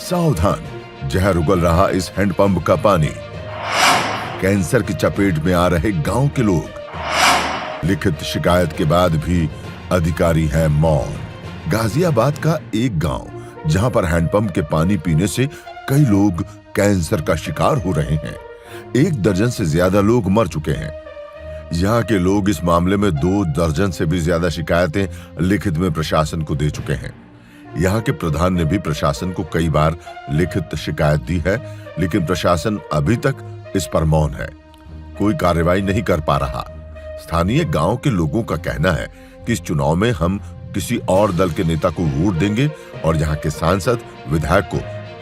सावधान, जहर उगल रहा इस हैंडपंप का पानी। कैंसर की चपेट में आ रहे गांव के लोग। लिखित शिकायत के बाद भी अधिकारी है मौन। गाजियाबाद का एक गांव जहां पर हैंडपंप के पानी पीने से कई लोग कैंसर का शिकार हो रहे हैं। 1 दर्जन से ज्यादा लोग मर चुके हैं। यहाँ के लोग इस मामले में 2 दर्जन से भी ज्यादा शिकायतें लिखित में प्रशासन को दे चुके हैं। यहाँ के प्रधान ने भी प्रशासन को कई बार लिखित शिकायत दी है, लेकिन प्रशासन अभी तक इस पर मौन है, कोई कार्रवाई नहीं कर पा रहा। स्थानीय गांव के लोगों का कहना है कि इस चुनाव में हम किसी और दल के नेता को वोट देंगे और यहाँ के सांसद विधायक को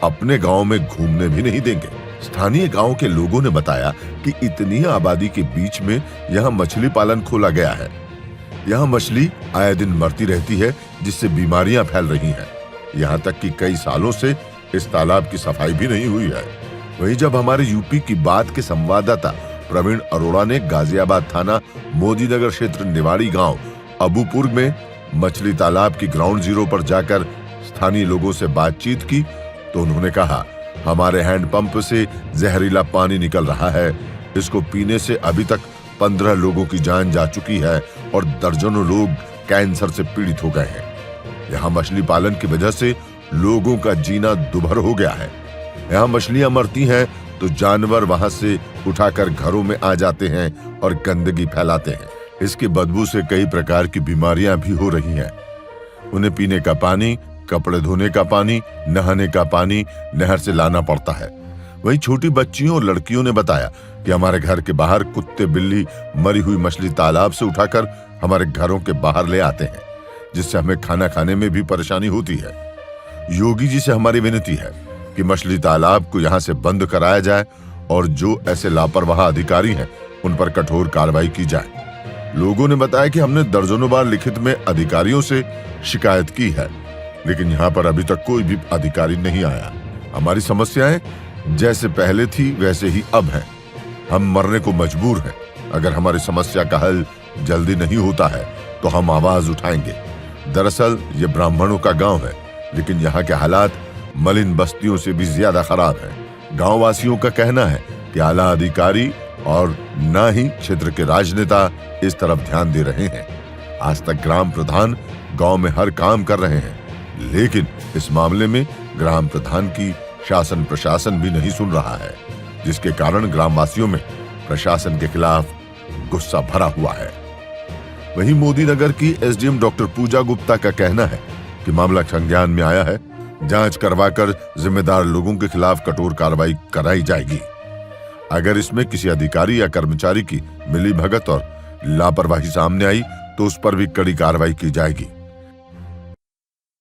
अपने गांव में घूमने भी नहीं देंगे। स्थानीय गांव के लोगों ने बताया कि इतनी आबादी के बीच में यहाँ मछली पालन खोला गया है। यहाँ मछली आए दिन मरती रहती है, जिससे बीमारियां फैल रही हैं। यहाँ तक कि कई सालों से इस तालाब की सफाई भी नहीं हुई है। वहीं जब हमारे यूपी की बात के संवाददाता प्रवीण अरोड़ा ने गाजियाबाद थाना मोदीनगर क्षेत्र निवाड़ी गांव अबूपुर में मछली तालाब की ग्राउंड जीरो पर जाकर स्थानीय लोगों से बातचीत की, तो उन्होंने कहा, हमारे हैंडपंप से जहरीला पानी निकल रहा है। इसको पीने से अभी तक 15 लोगों की जान जा चुकी है और दर्जनों लोग कैंसर से पीड़ित हो गए हैं। यहाँ मछली पालन की वजह से लोगों का जीना दुभर हो गया है। यहाँ मछलियां मरती हैं तो जानवर वहां से उठाकर घरों में आ जाते हैं और गंदगी फैलाते हैं। इसकी बदबू से कई प्रकार की बीमारियां भी हो रही हैं। उन्हें पीने का पानी, कपड़े धोने का पानी, नहाने का पानी नहर से लाना पड़ता है। वहीं छोटी बच्चियों और लड़कियों ने बताया कि हमारे घर के बाहर कुत्ते बिल्ली मरी हुई मछली तालाब से उठाकर हमारे घरों के बाहर ले आते हैं, जिससे हमें खाना खाने में भी परेशानी होती है। योगी जी से हमारी विनती है कि मछली तालाब को यहाँ से बंद कराया जाए और जो ऐसे लापरवाह अधिकारी हैं उन पर कठोर कार्रवाई की जाए। लोगों ने बताया कि हमने दर्जनों बार लिखित में अधिकारियों से शिकायत की है, लेकिन यहाँ पर अभी तक कोई भी अधिकारी नहीं आया। हमारी समस्याएं जैसे पहले थी वैसे ही अब हैं। हम मरने को मजबूर हैं। अगर हमारी समस्या का हल जल्दी नहीं होता है तो हम आवाज उठाएंगे। दरअसल ये ब्राह्मणों का गांव है, लेकिन यहाँ के हालात मलिन बस्तियों से भी ज्यादा खराब हैं। गांव वासियों का कहना है कि आला अधिकारी और न ही क्षेत्र के राजनेता इस तरफ ध्यान दे रहे हैं। आज तक ग्राम प्रधान गांव में हर काम कर रहे हैं, लेकिन इस मामले में ग्राम प्रधान की शासन प्रशासन भी नहीं सुन रहा है, जिसके कारण ग्रामवासियों में प्रशासन के खिलाफ गुस्सा भरा हुआ है। वहीं मोदीनगर की एसडीएम डॉक्टर पूजा गुप्ता का कहना है कि मामला संज्ञान में आया है। जांच करवाकर जिम्मेदार लोगों के खिलाफ कठोर कार्रवाई कराई जाएगी। अगर इसमें किसी अधिकारी या कर्मचारी की मिलीभगत और लापरवाही सामने आई तो उस पर भी कड़ी कार्रवाई की जाएगी।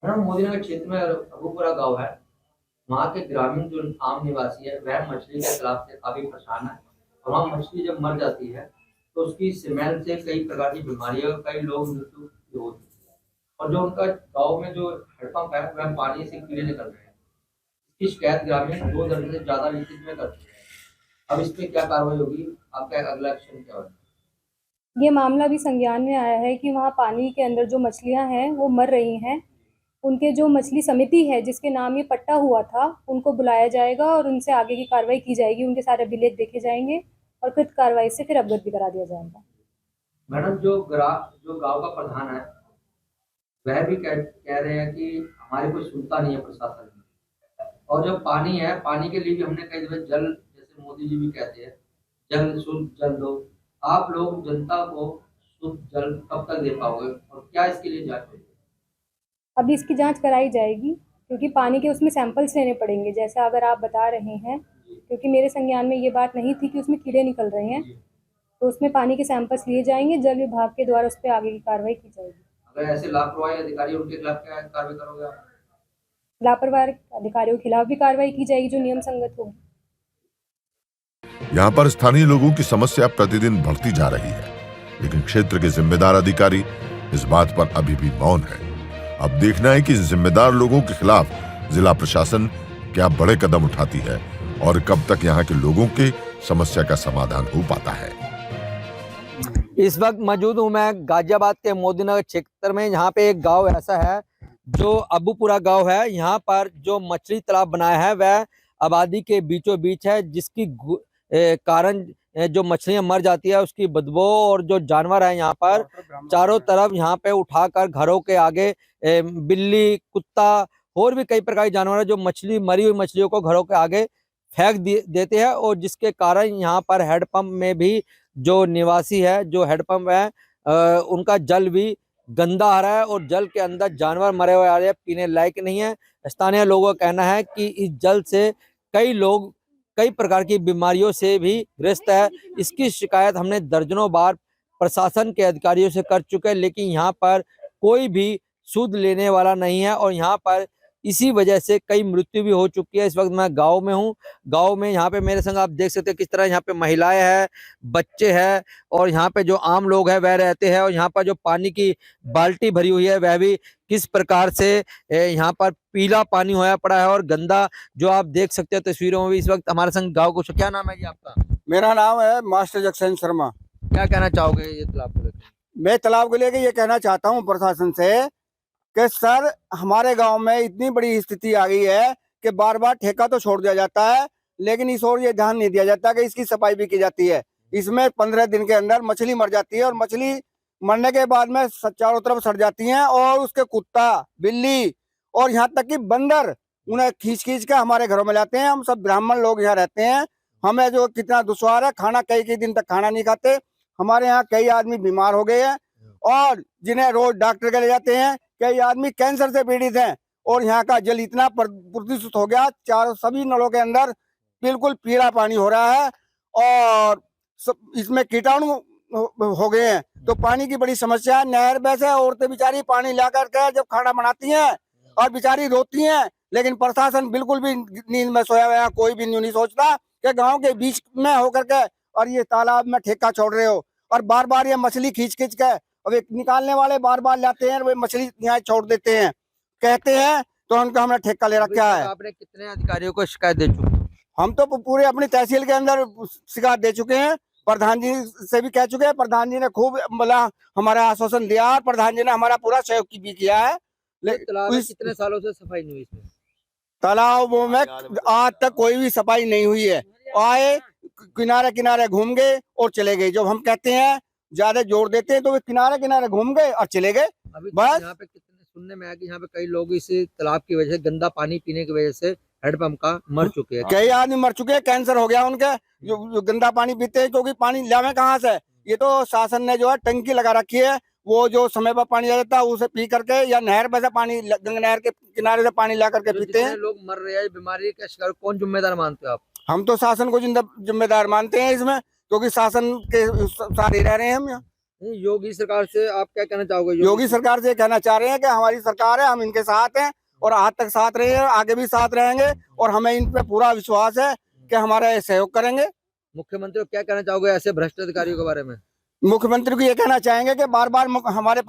मोदीनगर क्षेत्र में अबूपुरा गांव है। वहाँ के ग्रामीण जो आम निवासी है वह मछली के तालाब से काफी परेशान है। वहाँ मछली जब मर जाती है तो उसकी स्मेल से कई प्रकार की बीमारियां, कई लोग मृत्यु होती है। और जो उनका गांव में जो हैंडपंप है वह पानी से कीड़े निकल रहे हैं। इसकी शिकायत ग्रामीण 2 दर्जन से ज्यादा लिखित में करते हैं। अब इस पे क्या कार्रवाई होगी, आपका अगला एक्शन क्या होगा? ये मामला भी संज्ञान में आया है कि वहाँ पानी के अंदर जो मछलियाँ हैं वो मर रही हैं। उनके जो मछली समिति है जिसके नाम ये पट्टा हुआ था, उनको बुलाया जाएगा और उनसे आगे की कार्रवाई की जाएगी। उनके सारे अभिलेख देखे जाएंगे और कृत कार्रवाई से फिर अवगत भी करा दिया जाएगा। मैडम, जो गांव का प्रधान है वह भी कह रहे हैं कि हमारी कोई सुनता नहीं है प्रशासन। और जो पानी है, पानी के लिए भी हमने कई दफे जल, जैसे मोदी जी भी कहते हैं जल शुद्ध जल दो। आप लोग जनता को शुद्ध जल कब तक दे पाओगे और क्या इसके लिए जांच होगी? अभी इसकी जांच कराई जाएगी, क्योंकि पानी के उसमें सैंपल्स लेने पड़ेंगे, जैसा अगर आप बता रहे हैं। क्योंकि मेरे संज्ञान में ये बात नहीं थी कि उसमें कीड़े निकल रहे हैं, तो उसमें पानी के सैंपल्स लिए जाएंगे। जल विभाग के द्वारा उस पर आगे की कार्रवाई की जाएगी। अगर ऐसे लापरवाही अधिकारी उनके खिलाफ क्या कार्रवाई करोगे आप? लापरवाह अधिकारियों के खिलाफ भी कार्रवाई की जाएगी जो नियम संगत हो। यहाँ पर स्थानीय लोगों की समस्या प्रतिदिन बढ़ती जा रही है, लेकिन क्षेत्र के जिम्मेदार अधिकारी इस बात पर अभी भी मौन है। अब देखना है कि जिम्मेदार लोगों के खिलाफ जिला प्रशासन क्या बड़े कदम उठाती है और कब तक यहाँ के लोगों के समस्या का समाधान हो पाता है। इस वक्त मौजूद हूँ मैं गाजियाबाद के मोदीनगर क्षेत्र में। यहाँ पे एक गांव ऐसा है जो अबूपुरा गांव है, यहाँ पर जो मछली तालाब बनाया है वह आबादी के बीचों बीच है, जिसकी कारण जो मछलियां मर जाती है उसकी बदबू, और जो जानवर है यहाँ पर चारों तरफ यहाँ पे उठाकर घरों के आगे बिल्ली, कुत्ता और भी कई प्रकार के जानवर है जो मछली, मरी हुई मछलियों को घरों के आगे फेंक देते हैं, और जिसके कारण यहाँ पर हैंडपंप में भी जो निवासी है, जो हैंडपंप है उनका जल भी गंदा आ रहा है, और जल के अंदर जानवर मरे हुए आ रहे हैं, पीने लायक नहीं है। स्थानीय लोगों का कहना है कि इस जल से कई लोग कई प्रकार की बीमारियों से भी ग्रस्त है। इसकी शिकायत हमने दर्जनों बार प्रशासन के अधिकारियों से कर चुके हैं, लेकिन यहाँ पर कोई भी सुध लेने वाला नहीं है, और यहाँ पर इसी वजह से कई मृत्यु भी हो चुकी है। इस वक्त मैं गांव में हूँ। गांव में यहाँ पे मेरे संग आप देख सकते हैं किस तरह यहाँ पे महिलाएं हैं, बच्चे हैं, और यहाँ पे जो आम लोग हैं वह रहते हैं, और यहाँ पर जो पानी की बाल्टी भरी हुई है वह भी किस प्रकार से यहाँ पर पीला पानी होया पड़ा है और गंदा, जो आप देख सकते हैं तस्वीरों में भी। इस वक्त हमारे संग गाँव को, क्या नाम है जी आपका? मेरा नाम है मास्टर जगसेन शर्मा। क्या कहना चाहोगे ये तालाब को लेकर? मैं तालाब को लेकर ये कहना चाहता हूँ प्रशासन से कि सर, हमारे गांव में इतनी बड़ी स्थिति आ गई है कि बार बार ठेका तो छोड़ दिया जाता है, लेकिन इस ओर ये ध्यान नहीं दिया जाता कि इसकी सफाई भी की जाती है। इसमें 15 दिन के अंदर मछली मर जाती है, और मछली मरने के बाद में चारों तरफ सड़ जाती हैं, और उसके कुत्ता, बिल्ली और यहाँ तक कि बंदर उन्हें खींच खींच के हमारे घरों में लाते हैं। हम सब ब्राह्मण लोग यहाँ रहते हैं, हमें जो कितना दुश्वार है, खाना कई दिन तक खाना नहीं खाते। हमारे यहाँ कई आदमी बीमार हो गए हैं, और जिन्हें रोज डॉक्टर के ले जाते हैं। कई आदमी कैंसर से पीड़ित हैं, और यहाँ का जल इतना प्रदूषित हो गया, चारों सभी नलों के अंदर बिल्कुल पीला पानी हो रहा है, और इसमें कीटाणु हो गए हैं। तो पानी की बड़ी समस्या है। नहर वैसे औरतें बेचारी पानी ला करके जब खाना बनाती हैं और बेचारी रोती हैं, लेकिन प्रशासन बिल्कुल भी नींद में सोया हुआ, कोई भी नहीं सोचता कि गांव के बीच में होकर के और ये तालाब में ठेका छोड़ रहे हो, और बार बार ये मछली खींच खींच के अब एक निकालने वाले बार बार लाते हैं, वे मछली यहाँ छोड़ देते हैं, कहते हैं तो उनका हमने ठेका ले रखा है। आपने कितने अधिकारियों को शिकायत दे चुके हैं? हम तो पूरे अपनी तहसील के अंदर शिकायत दे चुके हैं, प्रधान जी से भी कह चुके हैं। प्रधान जी ने खूब हमारा आश्वासन दिया, और प्रधान जी ने हमारा पूरा सहयोग भी किया है। तालाब में कितने सालों से सफाई नहीं हुई इसमें? तालाबों में आज तक कोई भी सफाई नहीं हुई है। आए किनारे किनारे घूम गए और चले गए। जब हम कहते हैं, ज्यादा जोर देते हैं, तो वे किनारे किनारे घूम गए और चले गए। बस यहाँ पे कितने सुनने में आया कि यहाँ पे कई लोग इस तालाब की वजह से, गंदा पानी पीने की वजह से हैंडपंप का मर चुके हैं। कई आदमी मर चुके हैं, कैंसर हो गया उनके, जो गंदा पानी पीते हैं, क्योंकि पानी लावे कहाँ से? ये तो शासन ने जो है टंकी लगा रखी है, वो जो समय पर पानी आ जाता है उसे पी करके, या नहर में से पानी, गंगा नहर के किनारे से पानी ला करके पीते हैं। लोग मर रहे हैं बीमारी का शिकार, कौन जिम्मेदार मानते हो आप? हम तो शासन को जिम्मेदार मानते हैं इसमें, क्योंकि शासन के साथ ही रह रहे हैं हम यहाँ। योगी सरकार से आप क्या कहना चाहोगे? योगी सरकार से कहना चाह रहे हैं कि हमारी सरकार है, हम इनके साथ हैं, और आज तक साथ रहे हैं, आगे भी साथ रहेंगे, और हमें इन पे पूरा विश्वास है कि हमारा सहयोग करेंगे। मुख्यमंत्री को क्या कहना चाहोगे ऐसे भ्रष्ट अधिकारियों के बारे में? मुख्यमंत्री को ये कहना चाहेंगे कि बार बार हमारे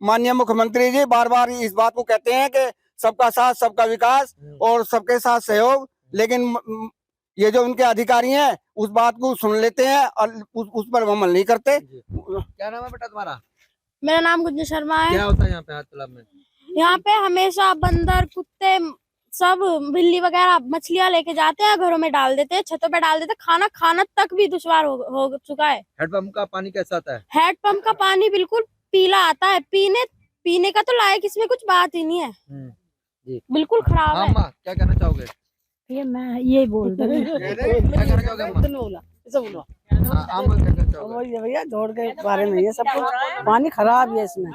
माननीय मुख्यमंत्री जी बार बार इस बात को कहते हैं कि सबका साथ, सबका विकास और सबके साथ सहयोग, लेकिन ये जो उनके अधिकारी हैं उस बात को सुन लेते हैं और उस पर अमल नहीं करते। क्या नाम है बेटा तुम्हारा? मेरा नाम गुंजन शर्मा है। क्या होता है यहाँ पे तालाब में? यहाँ पे हमेशा बंदर, कुत्ते, सब बिल्ली वगैरह मछलियाँ लेके जाते हैं, घरों में डाल देते हैं, छतों पे डाल देते हैं। खाना तक भी दुश्वार हो चुका है। हैंडपंप का पानी कैसा आता है? हैंडपंप का पानी बिल्कुल पीला आता है, पीने का तो लायक इसमें कुछ बात ही नहीं है, जी बिल्कुल खराब है। क्या कहना चाहोगे? ये मैं ये बोल क्या कहना चाहोगे अम्मा? भैया दौड़ के बारे में ये सब कुछ पानी खराब है, इसमें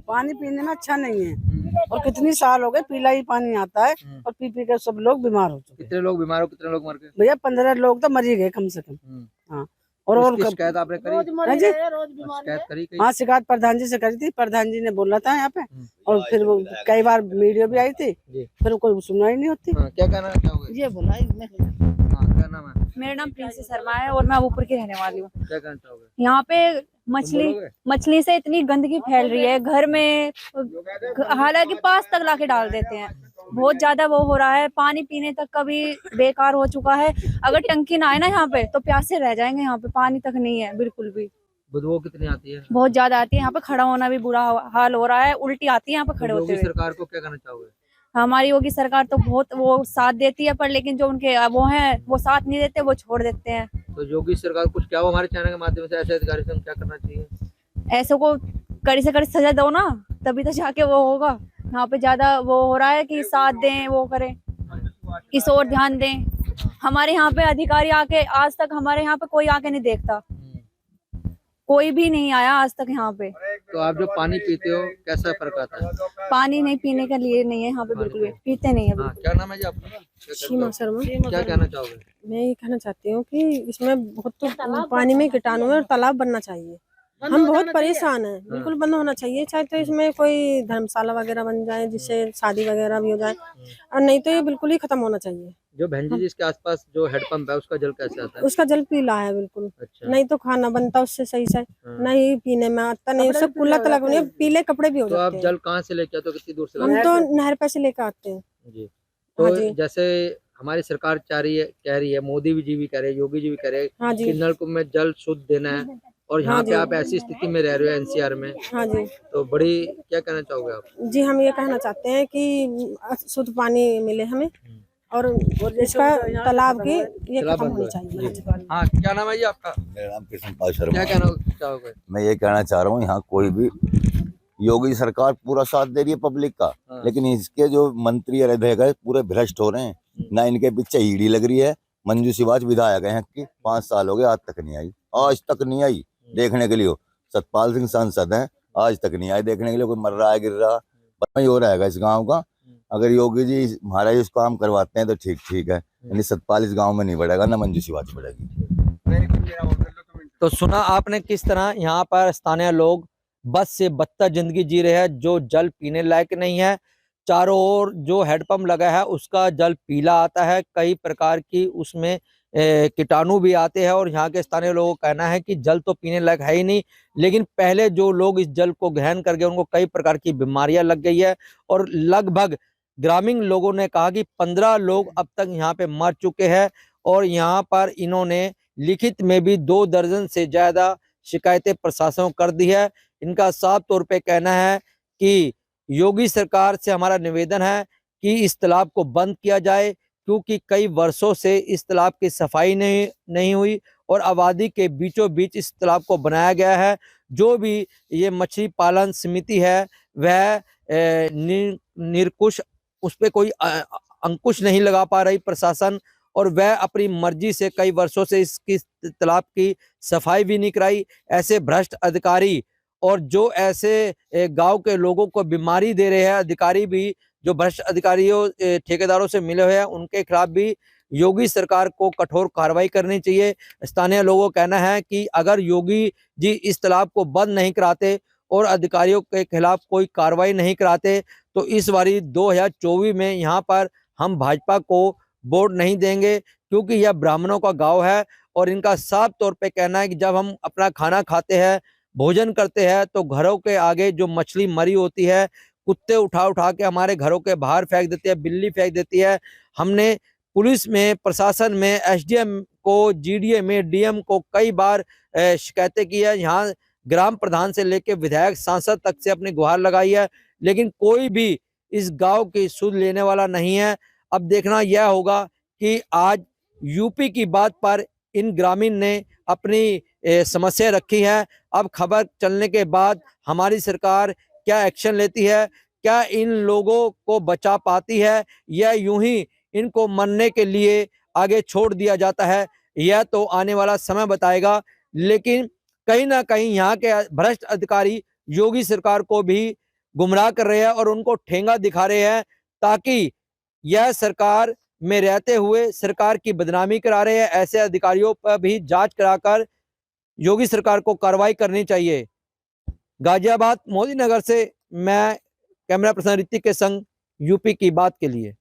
पानी पीने में अच्छा नहीं है, और कितनी साल हो गए पीला ही पानी आता है, और पी पी कर सब लोग बीमार हो चुके। कितने लोग बीमार हो, कितने लोग मर गए? भैया 15 लोग तो मर ही गए कम से कम। हाँ, और शिकायत आपने करी? शिकायत करी? हाँ, शिकायत प्रधान जी से करी थी, प्रधान जी ने बोला था यहाँ पे, और फिर वो कई बार वीडियो भी आई थी, फिर कोई सुनवाई नहीं होती। क्या कहना चाहोगे? ये बोला क्या नाम है? मेरा नाम प्रिंसेस शर्मा है, और मैं अबूपुर की रहने वाली हूँ। क्या कहना चाहोगे? यहाँ पे मछली से इतनी गंदगी फैल रही है, घर में हालांकि पास तक लाके डाल देते हैं। बहुत ज्यादा वो हो रहा है, पानी पीने तक का भी बेकार हो चुका है। अगर टंकी ना आए ना यहाँ पे तो प्यासे रह जाएंगे। यहाँ पे पानी तक नहीं है बिल्कुल भी। बदबू कितनी आती है? बहुत ज्यादा आती है। यहाँ पे खड़ा होना भी बुरा हाल हो रहा है, उल्टी आती है यहाँ पे तो खड़े होते योगी हुए। सरकार को क्या कहना चाहोगे? हमारी योगी सरकार तो बहुत वो साथ देती है, पर लेकिन जो उनके वो हैं वो साथ नहीं देते, वो छोड़ देते हैं। तो योगी सरकार कुछ क्या हो हमारे चैनल के माध्यम से ऐसे अधिकारी से हम क्या करना चाहिए? ऐसे को कड़ी से कड़ी सजा दो ना, तभी तो जाके वो होगा। यहाँ पे ज्यादा वो हो रहा है कि साथ दें, वो करें, इस ओर ध्यान दें। हमारे यहाँ पे अधिकारी आके आज तक हमारे यहाँ पे कोई आके नहीं देखता, कोई भी नहीं आया आज तक यहाँ पे। तो आप जो पानी पीते हो कैसा फर्क आता है? पानी नहीं पीने के लिए नहीं है यहाँ पे, बिल्कुल भी पीते नहीं है। हाँ, क्या नाम है जी आपका? सीमा शर्मा। क्या कहना चाहोगे? मैं ये कहना चाहती हूँ कि इसमें बहुत तो पानी में कीटाणु है और तालाब बनना चाहिए। हम बहुत परेशान हैं, बिल्कुल बंद होना चाहिए। चाहे तो इसमें कोई धर्मशाला वगैरह बन जाए जिससे शादी वगैरह भी हो जाए, और नहीं तो ये बिल्कुल ही खत्म होना चाहिए। जो भंजी जी इसके आसपास जो हेडपंप है उसका जल कैसे आता है? उसका जल पीला है बिल्कुल। अच्छा। नहीं तो खाना बनता उससे सही से, नहीं पीने में आता, नहीं उससे कुल्ला तलक नहीं, पीले कपड़े भी हो तो आप जाते हैं। जल कहाँ से लेके आते हो? कितनी दूर से हम लाते हो? तो नहर पे से लेकर आते हैं। जी। हाँ तो जी। जैसे हमारी सरकार कह रही है, मोदी जी भी कह रहे हैं, योगी जी भी कह रहे हैं हाँ जी। कि नलकूप में जल शुद्ध देना है, और यहाँ हाँ पे जी। आप ऐसी स्थिति में रह रहे हो एनसीआर में, हाँ जी। तो बड़ी क्या कहना चाहोगे आप? जी हम ये कहना चाहते हैं कि शुद्ध पानी मिले हमें, और इसका तालाब की ये तालाब खत्म बंद होनी हो। चाहिए। हाँ, क्या नाम है जी आपका? मेरा नाम कृष्ण पाल शर्मा क्या है। कहना चाहोगे? मैं ये कहना चाह रहा हूँ, यहाँ कोई भी योगी सरकार पूरा साथ दे रही है पब्लिक का, हाँ। लेकिन इसके जो मंत्री और अध्यक्ष है पूरे भ्रष्ट हो रहे हैं। ना इनके पीछे ईडी लग रही है। मंजू सिवाच विधायक है कि 5 साल हो गए, आज तक नहीं आई, आज तक नहीं आई देखने के लिए। सतपाल सिंह सांसद हैं, आज तक नहीं आए देखने के लिए। कोई मर रहा है, गिर रहा, पता ही हो रहेगा इस गाँव का। अगर योगी जी महाराज इस काम करवाते हैं तो ठीक है, यानी सतपाल इस गाँव में नहीं बढ़ेगा, ना मंजू सिवाच बढ़ेगी। तो सुना आपने किस तरह यहाँ पर स्थानीय लोग बद से बदतर जिंदगी जी रहे हैं। जो जल पीने लायक नहीं है, चारों ओर जो हेडपंप लगा है उसका जल पीला आता है, कई प्रकार की उसमें कीटाणु भी आते हैं, और यहाँ के स्थानीय लोगों का कहना है कि जल तो पीने लायक है ही नहीं। लेकिन पहले जो लोग इस जल को ग्रहण कर गए उनको कई प्रकार की बीमारियां लग गई है, और लगभग ग्रामीण लोगों ने कहा कि 15 लोग अब तक यहाँ पे मर चुके हैं, और यहाँ पर इन्होंने लिखित में भी 2 दर्जन से ज्यादा शिकायतें प्रशासन को कर दी है। इनका साफ तौर पे कहना है कि योगी सरकार से हमारा निवेदन है कि इस तालाब को बंद किया जाए, क्योंकि कई वर्षों से इस तालाब की सफाई नहीं हुई, और आबादी के बीचों बीच इस तालाब को बनाया गया है। जो भी ये मछली पालन समिति है वह निरकुश, उस पर कोई अंकुश नहीं लगा पा रही प्रशासन, और वह अपनी मर्जी से कई वर्षों से इसकी तालाब की सफाई भी नहीं कराई। ऐसे भ्रष्ट अधिकारी और जो ऐसे गांव के लोगों को बीमारी दे रहे हैं अधिकारी भी, जो भ्रष्ट अधिकारियों ठेकेदारों से मिले हुए हैं, उनके खिलाफ भी योगी सरकार को कठोर कार्रवाई करनी चाहिए। स्थानीय लोगों का कहना है कि अगर योगी जी इस तालाब को बंद नहीं कराते और अधिकारियों के खिलाफ कोई कार्रवाई नहीं कराते तो इस बारी 2024 में यहाँ पर हम भाजपा को वोट नहीं देंगे, क्योंकि यह ब्राह्मणों का गांव है। और इनका साफ तौर पे कहना है कि जब हम अपना खाना खाते हैं, भोजन करते हैं, तो घरों के आगे जो मछली मरी होती है कुत्ते उठा के हमारे घरों के बाहर फेंक देते हैं, बिल्ली फेंक देती है। हमने पुलिस में, प्रशासन में, एसडीएम को, जीडीए में, डीएम को कई बार शिकायतें की है। यहाँ ग्राम प्रधान से लेकर विधायक, सांसद तक से अपनी गुहार लगाई है, लेकिन कोई भी इस गांव की सुध लेने वाला नहीं है। अब देखना यह होगा कि आज यूपी की बात पर इन ग्रामीण ने अपनी समस्या रखी है। अब खबर चलने के बाद हमारी सरकार क्या एक्शन लेती है, क्या इन लोगों को बचा पाती है, या यूं ही इनको मरने के लिए आगे छोड़ दिया जाता है, यह तो आने वाला समय बताएगा। लेकिन कहीं ना कहीं यहाँ के भ्रष्ट अधिकारी योगी सरकार को भी गुमराह कर रहे हैं और उनको ठेंगा दिखा रहे हैं, ताकि यह सरकार में रहते हुए सरकार की बदनामी करा रहे हैं। ऐसे अधिकारियों पर भी जांच कराकर योगी सरकार को कार्रवाई करनी चाहिए। गाजियाबाद मोदी नगर से मैं कैमरा पर्सन ऋतिक के संग यूपी की बात के लिए।